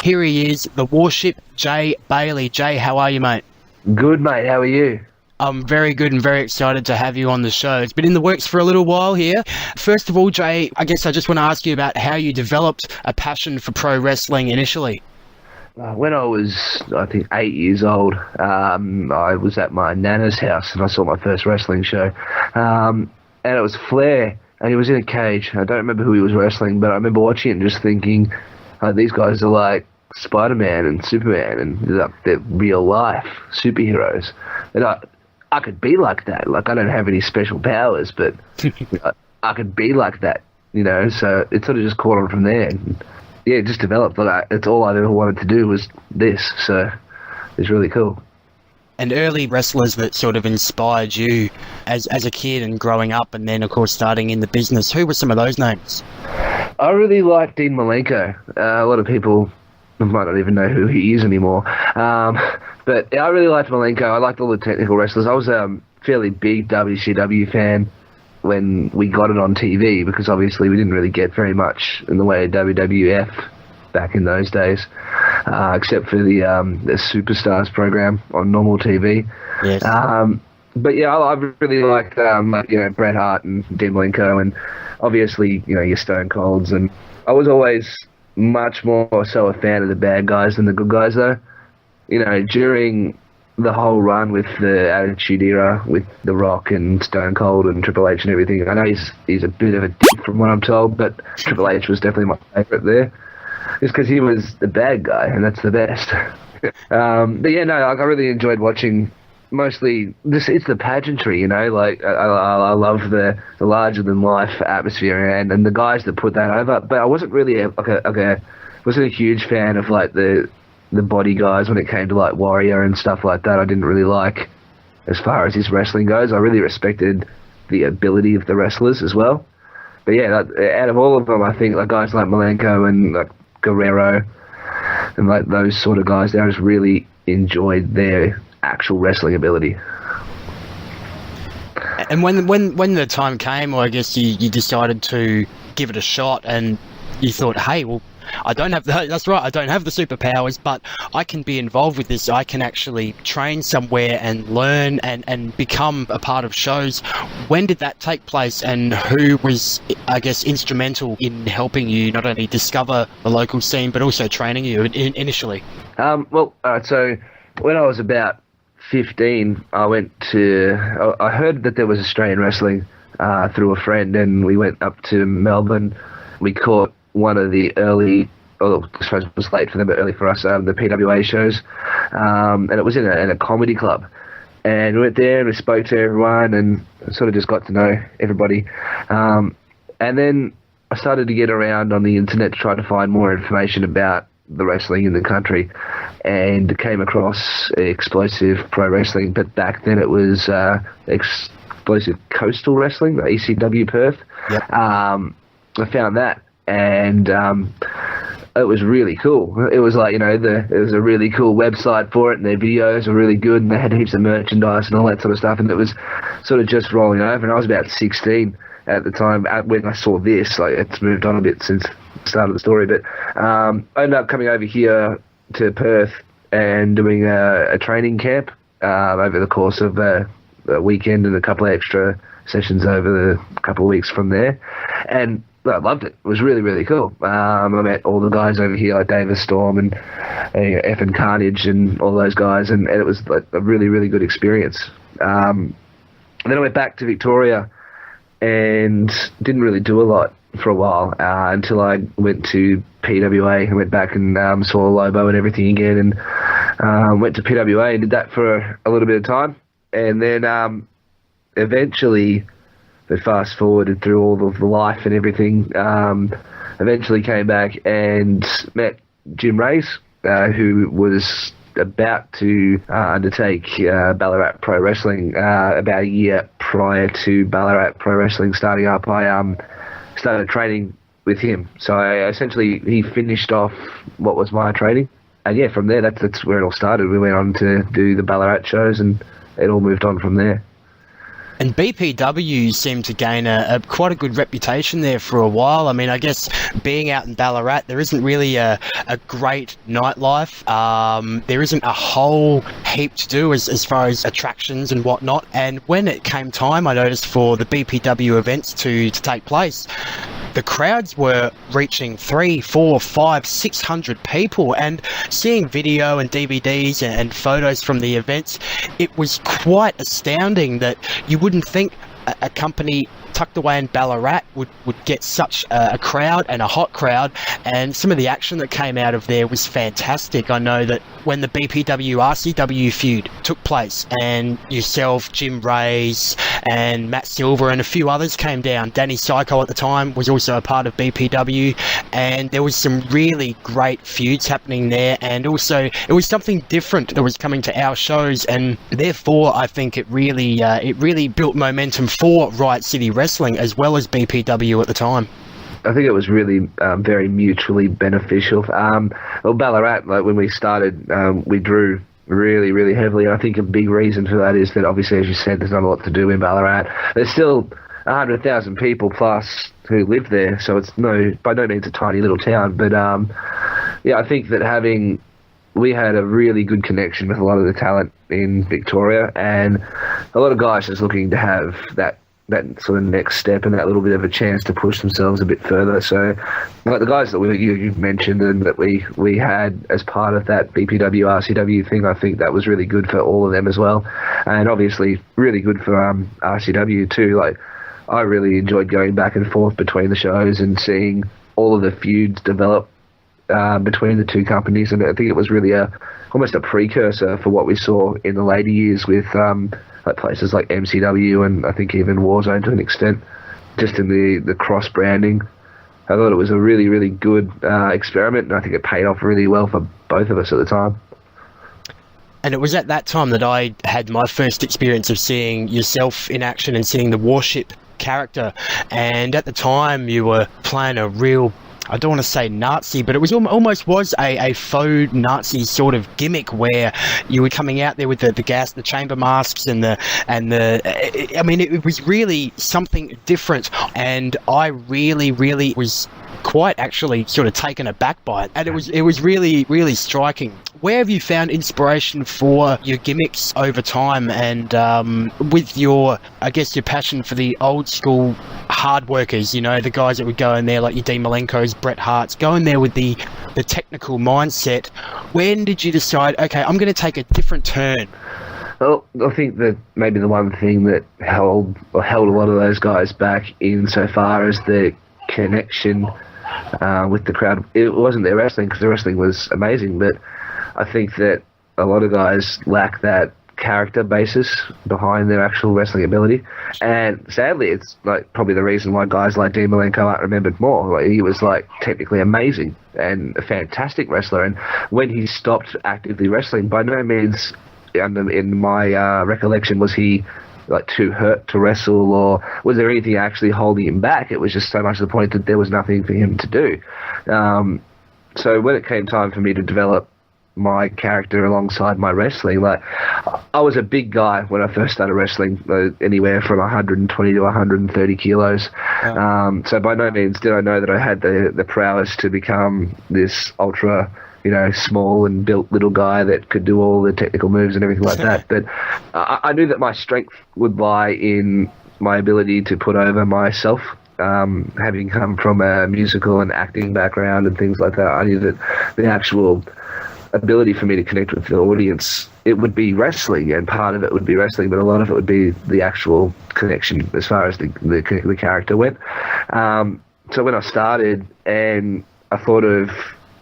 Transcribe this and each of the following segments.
Here he is, the WARSHIP, Jay Bailey. Jay, how are you, mate? Good, mate. How are you? I'm very good and very excited to have you on the show. It's been in the works for a little while here. First of all, Jay, I guess I just want to ask you about how you developed a passion for pro wrestling initially. When I was, I think, 8 years old, I was at my nana's house and I saw my first wrestling show. And it was Flair, and he was in a cage. I don't remember who he was wrestling, but I remember watching it and just thinking, these guys are like Spider-Man and Superman, and they're real life superheroes. And I could be like that. Like, I don't have any special powers, but I could be like that, you know. So it sort of just caught on from there. And, yeah, it just developed. Like, it's all I ever wanted to do was this. So it's really cool. And early wrestlers that sort of inspired you as a kid and growing up, and then, of course, starting in the business. Who were some of those names? I really liked Dean Malenko. A lot of people might not even know who he is anymore. But I really liked Malenko. I liked all the technical wrestlers. I was a fairly big WCW fan when we got it on TV, because obviously we didn't really get very much in the way of WWF back in those days, except for the Superstars program on normal TV. Yes. But yeah, I really liked Bret Hart and Dean Malenko, and obviously your Stone Colds. And I was always much more so a fan of the bad guys than the good guys, though. During the whole run with the Attitude Era, with The Rock and Stone Cold and Triple H and everything, I know he's a bit of a dick from what I'm told, but Triple H was definitely my favourite there. Just because he was the bad guy, and that's the best. But yeah, no, I really enjoyed watching. Mostly, it's the pageantry, like I love the larger than life atmosphere and the guys that put that over. But I wasn't really wasn't a huge fan of like the body guys when it came to like Warrior and stuff like that. I didn't really like as far as his wrestling goes. I really respected the ability of the wrestlers as well. But yeah, out of all of them, I think like guys like Malenko and like Guerrero and like those sort of guys, I just really enjoyed their actual wrestling ability. And when the time came, or I guess you decided to give it a shot, and you thought, hey, well, I don't have the superpowers, but I can be involved with this. I can actually train somewhere and learn and become a part of shows. When did that take place, and who was, I guess, instrumental in helping you not only discover the local scene, but also training you initially? So when I was about 15, I heard that there was Australian wrestling through a friend, and we went up to Melbourne. We caught one of the early, I suppose it was late for them, but early for us, the PWA shows, and it was in a comedy club. And we went there and we spoke to everyone and sort of just got to know everybody. And then I started to get around on the internet to try to find more information about the wrestling in the country, and came across Explosive Pro Wrestling, but back then it was Explosive Coastal Wrestling, the ECW Perth. Yep. I found that, and it was really cool. It was like, it was a really cool website for it, and their videos were really good, and they had heaps of merchandise and all that sort of stuff, and it was sort of just rolling over. And I was about 16 at the time when I saw this. Like, it's moved on a bit since the start of the story, but I ended up coming over here to Perth and doing a training camp over the course of a weekend and a couple of extra sessions over the couple of weeks from there. And I loved it. It was really, really cool. I met all the guys over here, like Davis Storm and F and Carnage and all those guys, and it was like a really, really good experience. And then I went back to Victoria and didn't really do a lot for a while until I went to PWA. I went back and saw Lobo and everything again, and went to PWA and did that for a little bit of time. And then eventually, they fast forwarded through all of the life and everything, eventually came back and met Jim Race, who was about to undertake Ballarat Pro Wrestling about a year prior to Ballarat Pro Wrestling starting up. I started training with him. So he finished off what was my training. And yeah, from there, that's where it all started. We went on to do the Ballarat shows, and it all moved on from there. And BPW seemed to gain a quite a good reputation there for a while. I mean, I guess being out in Ballarat, there isn't really a great nightlife. There isn't a whole heap to do as far as attractions and whatnot. And when it came time, I noticed for the BPW events to take place, the crowds were reaching 300, 400, 500, 600 people, and seeing video and DVDs and photos from the events, it was quite astounding that you wouldn't think a company tucked away in Ballarat would get such a crowd and a hot crowd, and some of the action that came out of there was fantastic. I know that when the BPW RCW feud took place and yourself, Jim Rays and Matt Silver and a few others came down, Danny Psycho at the time was also a part of BPW, and there was some really great feuds happening there, and also it was something different that was coming to our shows, and therefore I think it really built momentum for Riot City Wrestling as well as BPW at the time. I think it was really very mutually beneficial. Well, Ballarat, like when we started, we drew really, really heavily. I think a big reason for that is that obviously, as you said, there's not a lot to do in Ballarat. There's still 100,000 people plus who live there, so it's by no means a tiny little town. But yeah, I think that we had a really good connection with a lot of the talent in Victoria, and a lot of guys just looking to have that sort of next step and that little bit of a chance to push themselves a bit further. So like the guys that you've mentioned and that we had as part of that BPW RCW thing, I think that was really good for all of them as well, and obviously really good for RCW too. Like I really enjoyed going back and forth between the shows and seeing all of the feuds develop between the two companies, and I think it was really almost a precursor for what we saw in the later years with like places like MCW and I think even Warzone to an extent, just in the cross branding. I thought it was a really, really good experiment, and I think it paid off really well for both of us at the time. And it was at that time that I had my first experience of seeing yourself in action and seeing the WARSHIP character, and at the time you were playing a real, I don't want to say Nazi, but it was almost was a faux Nazi sort of gimmick where you were coming out there with the chamber masks and I mean, it was really something different, and I really was quite actually sort of taken aback by it, and it was really, really striking. Where have you found inspiration for your gimmicks over time, and with your passion for the old school hard workers, you know, the guys that would go in there like your Dean Malenkos, Bret Harts, go in there with the technical mindset? When did you decide, okay, I'm going to take a different turn? Well, I think that maybe the one thing that held a lot of those guys back insofar as the connection with the crowd, it wasn't their wrestling, because the wrestling was amazing, but I think that a lot of guys lack that character basis behind their actual wrestling ability, and sadly it's like probably the reason why guys like Dean Malenko aren't remembered more. Like, he was like technically amazing and a fantastic wrestler, and when he stopped actively wrestling, by no means in my recollection was he like too hurt to wrestle, or was there anything actually holding him back. It was just so much to the point that there was nothing for him to do. So when it came time for me to develop my character alongside my wrestling, like I was a big guy when I first started wrestling, anywhere from 120 to 130 kilos. So by no means did I know that I had the prowess to become this ultra, you know, small and built little guy that could do all the technical moves and everything like that. But I knew that my strength would lie in my ability to put over myself. Having come from a musical and acting background and things like that, I knew that the actual ability for me to connect with the audience, it would be wrestling, and part of it would be wrestling, but a lot of it would be the actual connection as far as the character went. So when I started, and I thought of,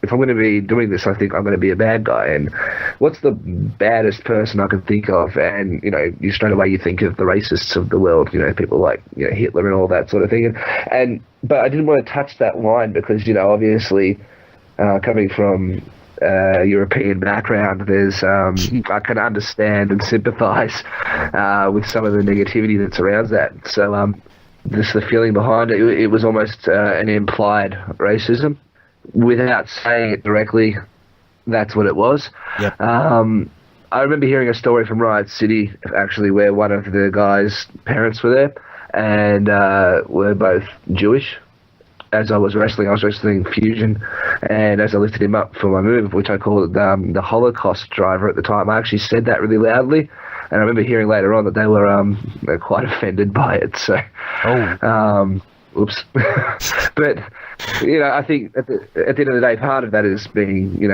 if I'm going to be doing this, I think I'm going to be a bad guy, and what's the baddest person I can think of? And, you know, you straight away you think of the racists of the world, you know, people like, you know, Hitler and all that sort of thing. But I didn't want to touch that line because, you know, obviously coming from European background, there's I can understand and sympathise with some of the negativity that surrounds that. So just the feeling behind it, it was almost an implied racism. Without saying it directly, that's what it was. Yep. I remember hearing a story from Riot City, actually, where one of the guys' parents were there, and were both Jewish. As I was wrestling Fusion, and as I lifted him up for my move, which I called the Holocaust driver at the time, I actually said that really loudly, and I remember hearing later on that they were quite offended by it. So, oops. But I think at the end of the day, part of that is being,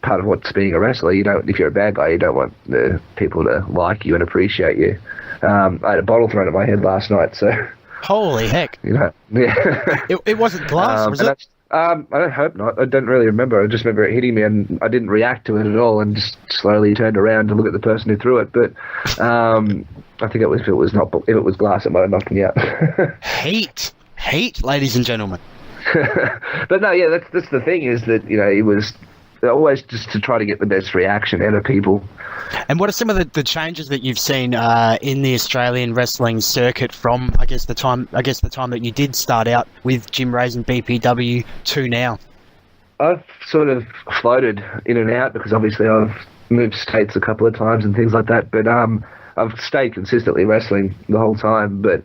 part of what's being a wrestler. If you're a bad guy, you don't want the people to like you and appreciate you. I had a bottle thrown at my head last night, so. Holy heck! Yeah. It wasn't glass, was it? I don't hope not. I don't really remember. I just remember it hitting me, and I didn't react to it at all, and just slowly turned around to look at the person who threw it. But I think if it was glass, it might have knocked me out. Heat, ladies and gentlemen. But no, yeah, that's the thing, is that it was always just to try to get the best reaction out of people. And what are some of the changes that you've seen in the Australian wrestling circuit from, I guess the time that you did start out with Jim Ray's and BPW to now? I've sort of floated in and out, because obviously I've moved states a couple of times and things like that, but I've stayed consistently wrestling the whole time. But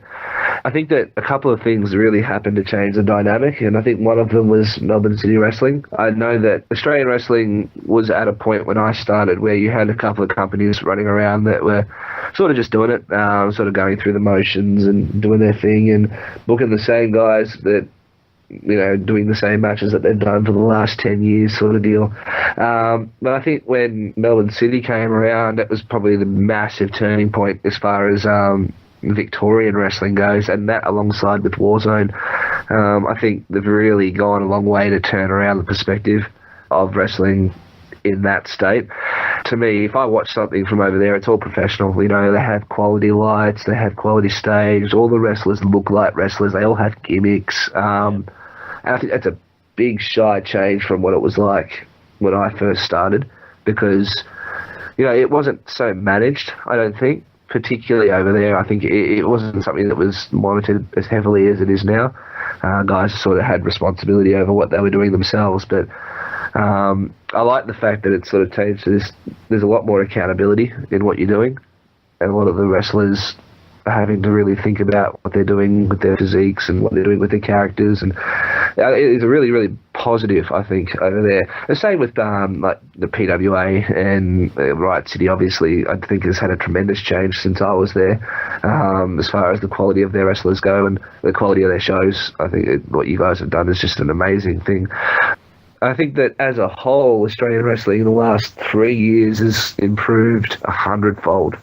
I think that a couple of things really happened to change the dynamic, and I think one of them was Melbourne City Wrestling. I know that Australian wrestling was at a point when I started where you had a couple of companies running around that were sort of just doing it, sort of going through the motions and doing their thing and booking the same guys that, doing the same matches that they've done for the last 10 years, sort of deal. But I think when Melbourne City came around, that was probably the massive turning point as far as Victorian wrestling goes, and that alongside with Warzone, I think they've really gone a long way to turn around the perspective of wrestling in that state. To me, if I watch something from over there, it's all professional. They have quality lights, they have quality stage, all the wrestlers look like wrestlers, they all have gimmicks. And I think that's a big shy change from what it was like when I first started, because, it wasn't so managed, I don't think, particularly over there. I think it wasn't something that was monitored as heavily as it is now. Guys sort of had responsibility over what they were doing themselves, but I like the fact that it's sort of changed to this. There's a lot more accountability in what you're doing, and a lot of the wrestlers are having to really think about what they're doing with their physiques and what they're doing with their characters, and it's a really, really positive, I think, over there. The same with like the PWA and Riot City, obviously, I think has had a tremendous change since I was there, as far as the quality of their wrestlers go and the quality of their shows. I think what you guys have done is just an amazing thing. I think that as a whole, Australian wrestling in the last 3 years has improved 100-fold.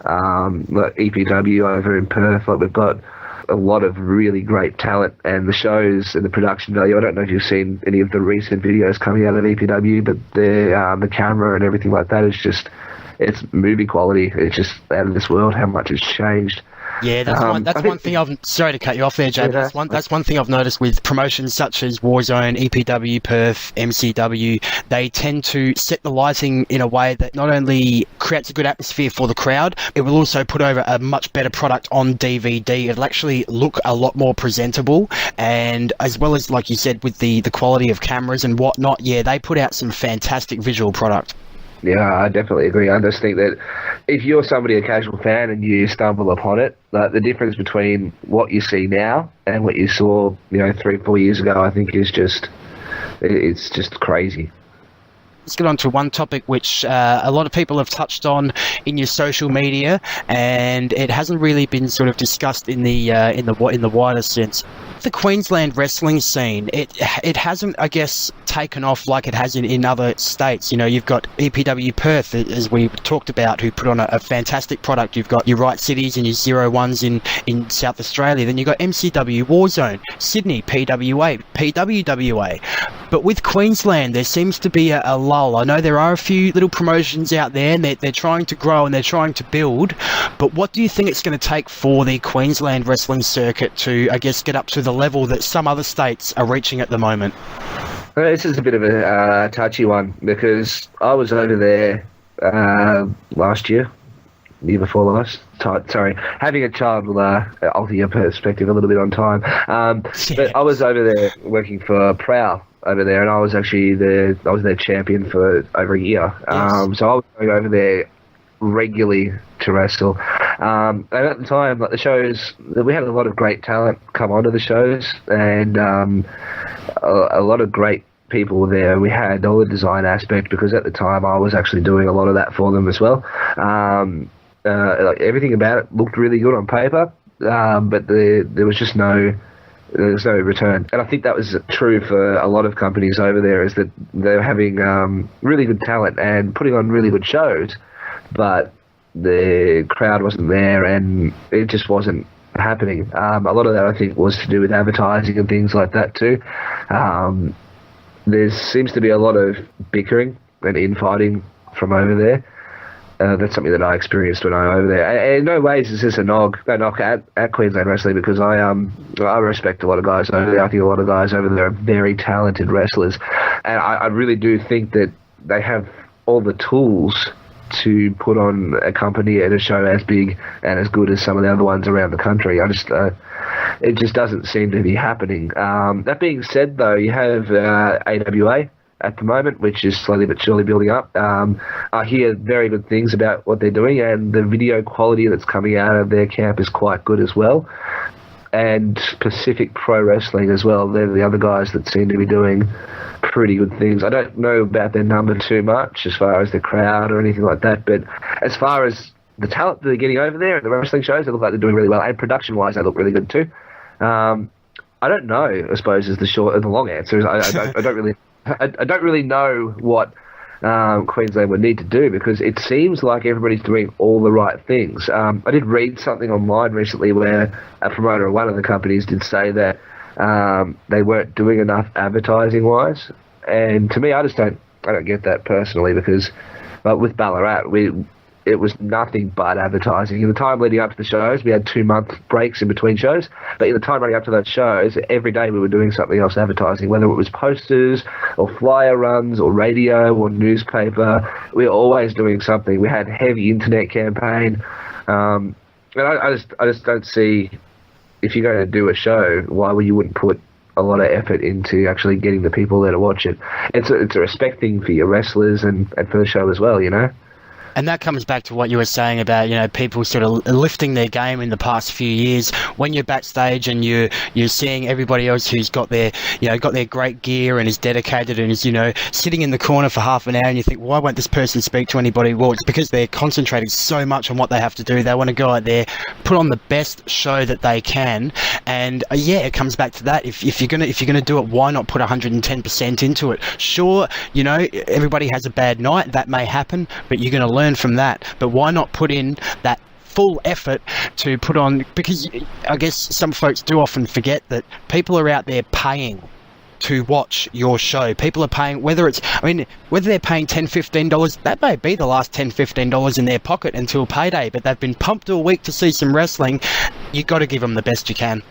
Like EPW over in Perth, like we've got a lot of really great talent, and the shows and the production value. I don't know if you've seen any of the recent videos coming out of EPW, but the camera and everything like that is just, it's movie quality. It's just out of this world how much it's changed. Yeah, that's one thing I've... Sorry to cut you off there, Jay. Yeah, that's one thing I've noticed with promotions such as Warzone, EPW, Perth, MCW. They tend to set the lighting in a way that not only creates a good atmosphere for the crowd, it will also put over a much better product on DVD. It'll actually look a lot more presentable, and as well as, like you said, with the quality of cameras and whatnot, yeah, they put out some fantastic visual product. Yeah, I definitely agree. I just think that if you're somebody, a casual fan, and you stumble upon it, like the difference between what you see now and what you saw, 3-4 years ago, I think is just, it's just crazy. Let's get on to one topic which a lot of people have touched on in your social media, and it hasn't really been sort of discussed in the wider sense. The Queensland wrestling scene, it hasn't, I guess, taken off like it has in other states. You've got EPW Perth, as we talked about, who put on a fantastic product. You've got your Right Cities and your 01s in South Australia. Then you've got MCW, Warzone, Sydney, PWA, PWWA. But with Queensland, there seems to be a lull. I know there are a few little promotions out there, and they're trying to grow and they're trying to build. But what do you think it's going to take for the Queensland wrestling circuit to, I guess, get up to the level that some other states are reaching at the moment? This is a bit of a touchy one, because I was over there last year before last. Sorry, having a child will alter your perspective a little bit on time. But I was over there working for Prowl over there, and I was actually their champion for over a year. Yes. So I was going over there regularly to wrestle. And at the time, like the shows, we had a lot of great talent come onto the shows, and a lot of great people were there. We had all the design aspect, because at the time I was actually doing a lot of that for them as well. Like everything about it looked really good on paper, but there was just there's no return. And I think that was true for a lot of companies over there, is that they're having really good talent and putting on really good shows, but the crowd wasn't there and it just wasn't happening. A lot of that, I think, was to do with advertising and things like that too. There seems to be a lot of bickering and infighting from over there. That's something that I experienced when I was over there. And in no ways is this a knock at Queensland Wrestling, because I respect a lot of guys over there. I think a lot of guys over there are very talented wrestlers, and I really do think that they have all the tools to put on a company and a show as big and as good as some of the other ones around the country. It just doesn't seem to be happening. That being said, though, you have AWA at the moment, which is slowly but surely building up. I hear very good things about what they're doing, and the video quality that's coming out of their camp is quite good as well. And Pacific Pro Wrestling as well, they're the other guys that seem to be doing pretty good things. I don't know about their number too much as far as the crowd or anything like that, but as far as the talent that they're getting over there at the wrestling shows, they look like they're doing really well, and production-wise, they look really good too. I don't know, I suppose, is the short and the long answer. I don't really know what Queensland would need to do, because it seems like everybody's doing all the right things. I did read something online recently where a promoter of one of the companies did say that they weren't doing enough advertising-wise, and to me, I don't get that personally, because with Ballarat, it was nothing but advertising. In the time leading up to the shows, we had 2-month breaks in between shows, but in the time running up to those shows, every day we were doing something else advertising, whether it was posters or flyer runs or radio or newspaper. We were always doing something. We had heavy internet campaign. And I just don't see, if you're going to do a show, why you wouldn't put a lot of effort into actually getting the people there to watch it. It's a respect thing for your wrestlers and for the show as well, you know? And that comes back to what you were saying about, people sort of lifting their game in the past few years. When you're backstage and you're seeing everybody else who's got their great gear and is dedicated and is, sitting in the corner for half an hour, and you think, why won't this person speak to anybody? Well, it's because they're concentrating so much on what they have to do. They want to go out there, put on the best show that they can. And it comes back to that. If you're gonna do it, why not put 110% into it? Sure, everybody has a bad night. That may happen, but you're going to learn from that. But why not put in that full effort to put on, because I guess some folks do often forget that people are out there paying to watch your show. People are paying, whether they're paying $10, $15, that may be the last $10, $15 in their pocket until payday, but they've been pumped all week to see some wrestling. You've got to give them the best you can.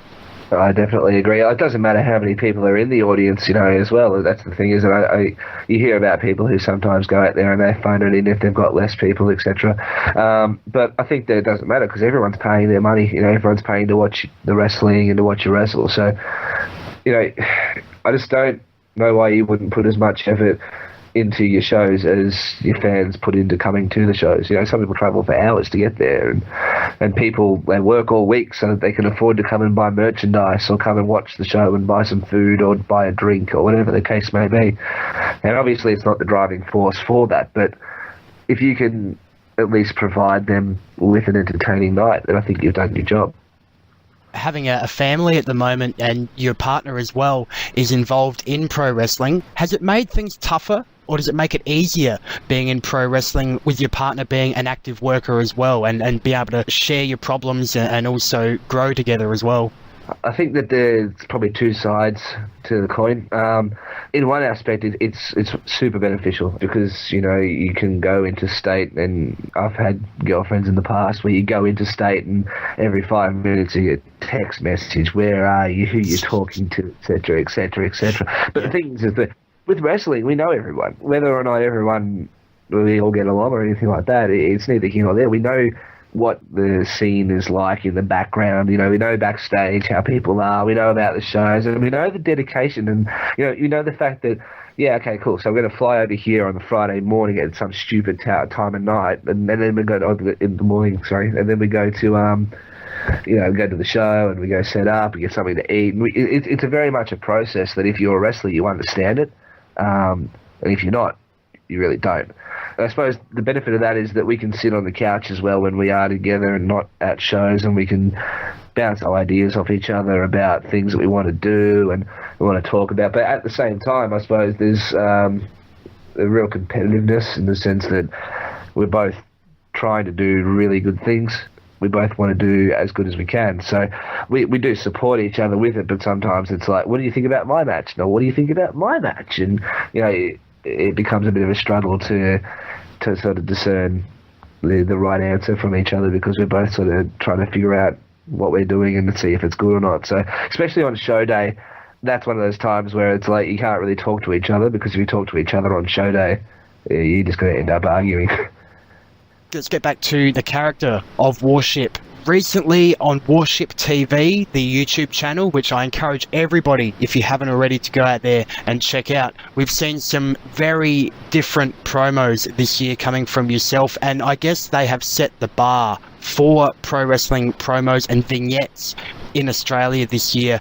I definitely agree. It doesn't matter how many people are in the audience, as well. That's the thing, is that you hear about people who sometimes go out there and they phone it in if they've got less people, etc. But I think that it doesn't matter, because everyone's paying their money. Everyone's paying to watch the wrestling and to watch you wrestle. So, I just don't know why you wouldn't put as much effort into your shows as your fans put into coming to the shows. Some people travel for hours to get there, and people, they work all week so that they can afford to come and buy merchandise or come and watch the show and buy some food or buy a drink or whatever the case may be. And obviously it's not the driving force for that, but if you can at least provide them with an entertaining night, then I think you've done your job. Having a family at the moment, and your partner as well is involved in pro wrestling, has it made things tougher, or does it make it easier being in pro wrestling with your partner being an active worker as well, and be able to share your problems and also grow together as well? I think that there's probably two sides to the coin. In one aspect, it's super beneficial, because you can go interstate, and I've had girlfriends in the past where you go interstate and every 5 minutes you get a text message, where are you, who you're talking to, etc., etc., etc. But the thing is that with wrestling, we know everyone, whether or not we all get along or anything like that. It's neither here nor there. We know what the scene is like in the background. You know, we know backstage how people are. We know about the shows, and we know the dedication, and you know the fact that, yeah, okay, cool. So we're going to fly over here on the Friday morning at some stupid time of night, and then we go in the morning. Sorry, and then we go to go to the show, and we go set up and get something to eat. And it's a very much a process that if you're a wrestler, you understand it, and if you're not, you really don't. I suppose the benefit of that is that we can sit on the couch as well when we are together and not at shows, and we can bounce ideas off each other about things that we want to do and we want to talk about. But at the same time, I suppose there's a real competitiveness in the sense that we're both trying to do really good things. We both want to do as good as we can. So we do support each other with it, but sometimes it's like, what do you think about my match? No, what do you think about my match? And, it becomes a bit of a struggle to sort of discern the right answer from each other, because we're both sort of trying to figure out what we're doing and to see if it's good or not. So especially on show day, that's one of those times where it's like you can't really talk to each other, because if you talk to each other on show day, you're just going to end up arguing. Let's get back to the character of WARSHIP. Recently on WARSHIP TV, the YouTube channel, which I encourage everybody, if you haven't already, to go out there and check out. We've seen some very different promos this year coming from yourself, and I guess they have set the bar for pro wrestling promos and vignettes in Australia this year.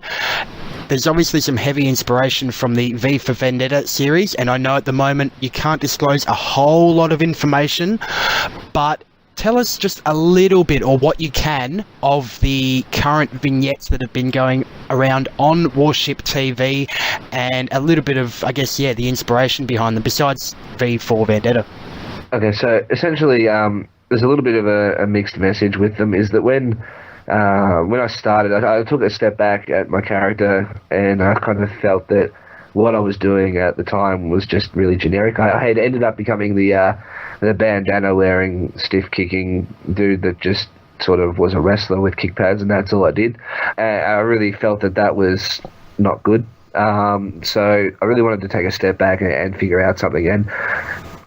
There's obviously some heavy inspiration from the V for Vendetta series, and I know at the moment you can't disclose a whole lot of information, but tell us just a little bit, or what you can, of the current vignettes that have been going around on WARSHIP TV, and a little bit of, I guess, the inspiration behind them, besides V for Vendetta. Okay, so essentially, there's a little bit of a mixed message with them, is that when I started, I took a step back at my character, and I kind of felt that what I was doing at the time was just really generic. I had ended up becoming the bandana-wearing, stiff-kicking dude that just sort of was a wrestler with kick pads, and that's all I did. And I really felt that was not good. So I really wanted to take a step back and figure out something. And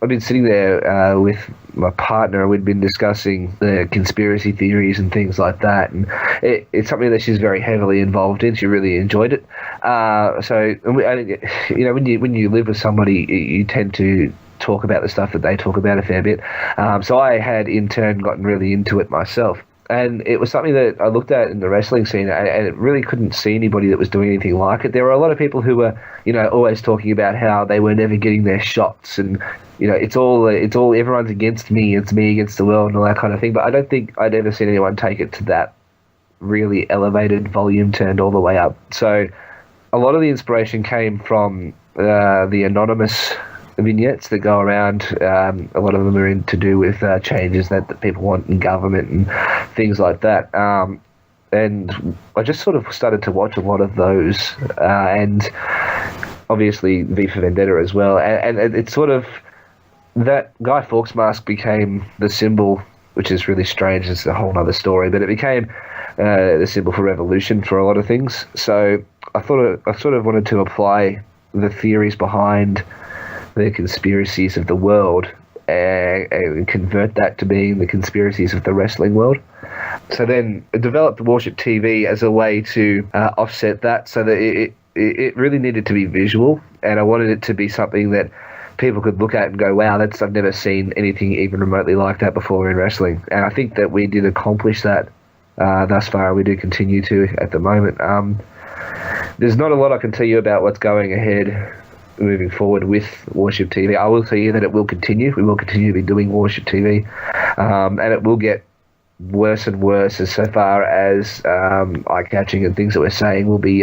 I've been sitting there with my partner, and we'd been discussing the conspiracy theories and things like that, and it's something that she's very heavily involved in. She really enjoyed it. When you live with somebody, you tend to talk about the stuff that they talk about a fair bit. So I had in turn gotten really into it myself. And it was something that I looked at in the wrestling scene, and it really couldn't see anybody that was doing anything like it. There were a lot of people who were, always talking about how they were never getting their shots, and it's all everyone's against me, it's me against the world, and all that kind of thing. But I don't think I'd ever seen anyone take it to that really elevated volume turned all the way up. So a lot of the inspiration came from the anonymous vignettes that go around. A lot of them are to do with changes that people want in government and things like that. And I just sort of started to watch a lot of those, and obviously V for Vendetta as well. And it's sort of that Guy Fawkes mask became the symbol, which is really strange. It's a whole other story, but it became the symbol for revolution for a lot of things. So I sort of wanted to apply the theories behind the conspiracies of the world and convert that to being the conspiracies of the wrestling world. So then I developed WARSHIP TV as a way to offset that, so that it really needed to be visual, and I wanted it to be something that people could look at and go, wow, I've never seen anything even remotely like that before in wrestling. And I think that we did accomplish that thus far, and we do continue to at the moment. There's not a lot I can tell you about what's going ahead moving forward with WARSHIP TV. I will tell you that it will continue. We will continue to be doing WARSHIP TV, and it will get worse and worse as so far as eye-catching and things that we're saying will be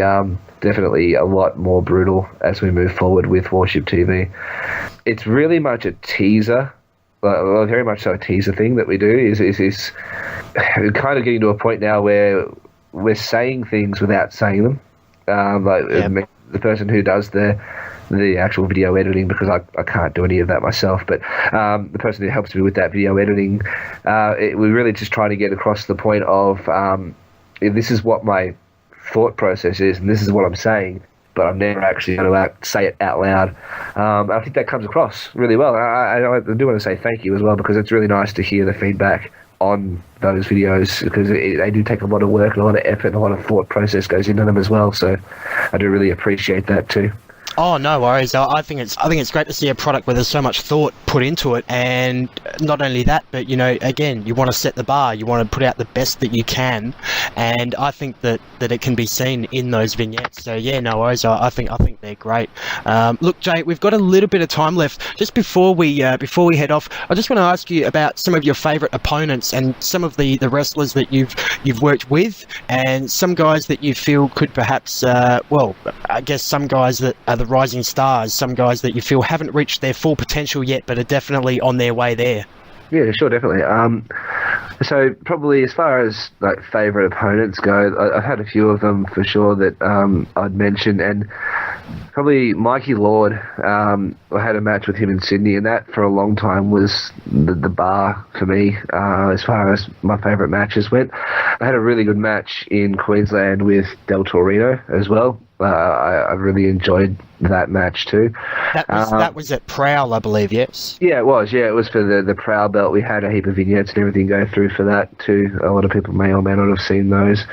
definitely a lot more brutal as we move forward with WARSHIP TV. It's really much a teaser, very much so a teaser thing that we do, is kind of getting to a point now where we're saying things without saying them. The person who does the actual video editing, because I can't do any of that myself, but the person who helps me with that video editing, we're really just trying to get across the point of this is what my thought process is, and this is what I'm saying, but I'm never actually going to say it out loud. I think that comes across really well. I do want to say thank you as well, because it's really nice to hear the feedback on those videos, because they do take a lot of work and a lot of effort and a lot of thought process goes into them as well. So I do really appreciate that too. Oh, no worries. I think it's great to see a product where there's so much thought put into it, and not only that, but again, you want to set the bar. You want to put out the best that you can, and I think that it can be seen in those vignettes. So yeah, no worries. I think they're great. Look, Jay, we've got a little bit of time left. Just before we head off, I just want to ask you about some of your favourite opponents and some of the wrestlers that you've worked with, and some guys that you feel could perhaps, I guess some guys that are the rising stars, some guys that you feel haven't reached their full potential yet but are definitely on their way there. Yeah, sure, definitely. So probably as far as like favourite opponents go, I've had a few of them for sure that I'd mention, and probably Mikey Lord. I had a match with him in Sydney, and that for a long time was the bar for me as far as my favourite matches went. I had a really good match in Queensland with Del Torino as well. I really enjoyed that match too. That was at Prowl, I believe, yes? Yeah, it was. Yeah, it was for the Prowl belt. We had a heap of vignettes and everything go through for that too. A lot of people may or may not have seen those.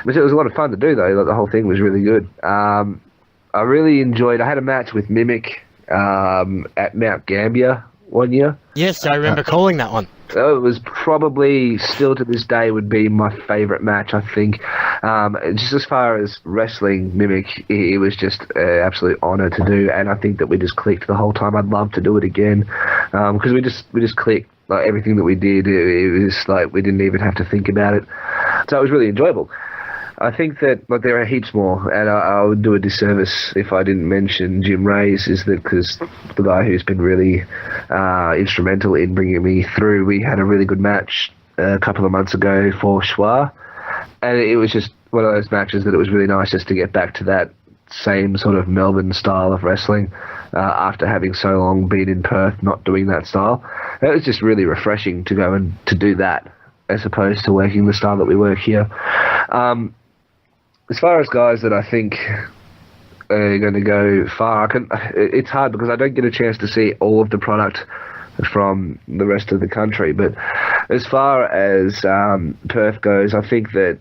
But it was a lot of fun to do though. Like, the whole thing was really good. I really enjoyed... I had a match with Mimic at Mount Gambier one year. Yes, I remember calling that one. It was probably, still to this day, would be my favourite match, I think. Just as far as wrestling Mimic, it was just an absolute honour to do, and I think that we just clicked the whole time. I'd love to do it again, because we just clicked. Like, everything that we did, it was like we didn't even have to think about it. So it was really enjoyable. I think that there are heaps more, and I would do a disservice if I didn't mention Jim Ray's, because the guy who's been really instrumental in bringing me through. We had a really good match a couple of months ago for Schwa, and it was just one of those matches that it was really nice just to get back to that same sort of Melbourne style of wrestling after having so long been in Perth not doing that style. It was just really refreshing to go and to do that as opposed to working the style that we work here. As far as guys that I think are going to go far, it's hard because I don't get a chance to see all of the product from the rest of the country. But as far as Perth goes, I think that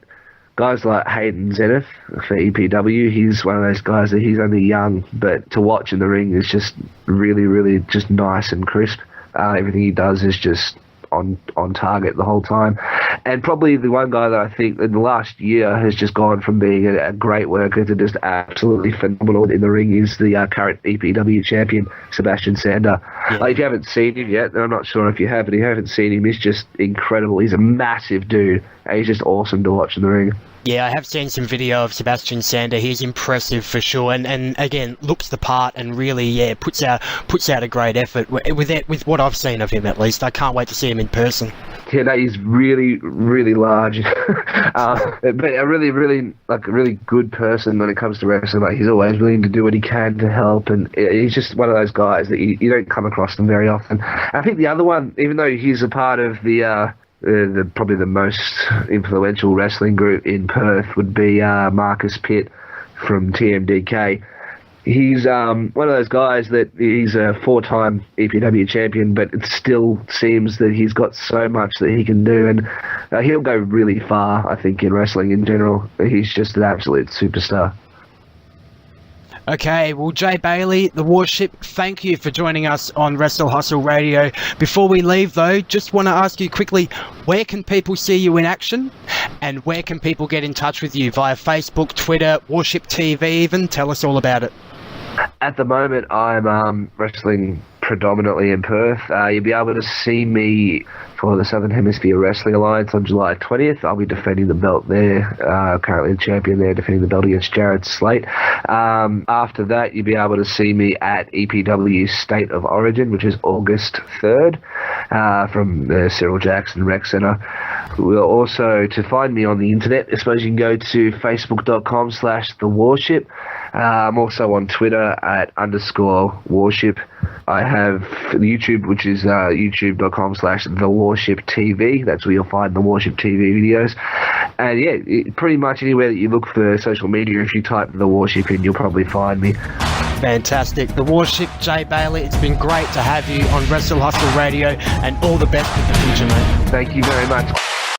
guys like Hayden Zenith for EPW, he's one of those guys that he's only young, but to watch in the ring is just really, really just nice and crisp. Everything he does is just on target the whole time. And probably the one guy that I think in the last year has just gone from being a great worker to just absolutely phenomenal in the ring is the current EPW champion, Sebastian Sander. Yeah. Like, if you haven't seen him yet, I'm not sure if you have, but if you haven't seen him, he's just incredible. He's a massive dude, and he's just awesome to watch in the ring. Yeah, I have seen some video of Sebastian Sander. He's impressive for sure, and again looks the part and really puts out a great effort with what I've seen of him at least. I can't wait to see him in person. Yeah, no, he's really, really large, but a really, really a really good person when it comes to wrestling. Like, he's always willing to do what he can to help, and he's just one of those guys that you don't come across them very often. I think the other one, even though he's a part of the probably the most influential wrestling group in Perth, would be Marcus Pitt from TMDK. He's one of those guys that he's a 4-time EPW champion, but it still seems that he's got so much that he can do, and he'll go really far, I think, in wrestling in general. He's just an absolute superstar. Okay, well, Jay Bailey, the WARSHIP, thank you for joining us on Wrestle Hustle Radio. Before we leave, though, just want to ask you quickly, where can people see you in action? And where can people get in touch with you? Via Facebook, Twitter, WARSHIP TV even? Tell us all about it. At the moment, I'm wrestling predominantly in Perth. You'll be able to see me for the Southern Hemisphere Wrestling Alliance on July 20th. I'll be defending the belt there. Currently the champion there, defending the belt against Jared Slate. After that, you'll be able to see me at EPW State of Origin, which is August 3rd, from the Cyril Jackson Rec Centre. We'll also, to find me on the internet, I suppose you can go to facebook.com/thewarship. I'm also on Twitter at _Warship. I have YouTube, which is youtube.com/TheWarshipTV. That's where you'll find the Warship TV videos. And yeah, pretty much anywhere that you look for social media, if you type The Warship in, you'll probably find me. Fantastic. The Warship, Jay Bailey, it's been great to have you on Wrestle Hustle Radio, and all the best with the future, mate. Thank you very much.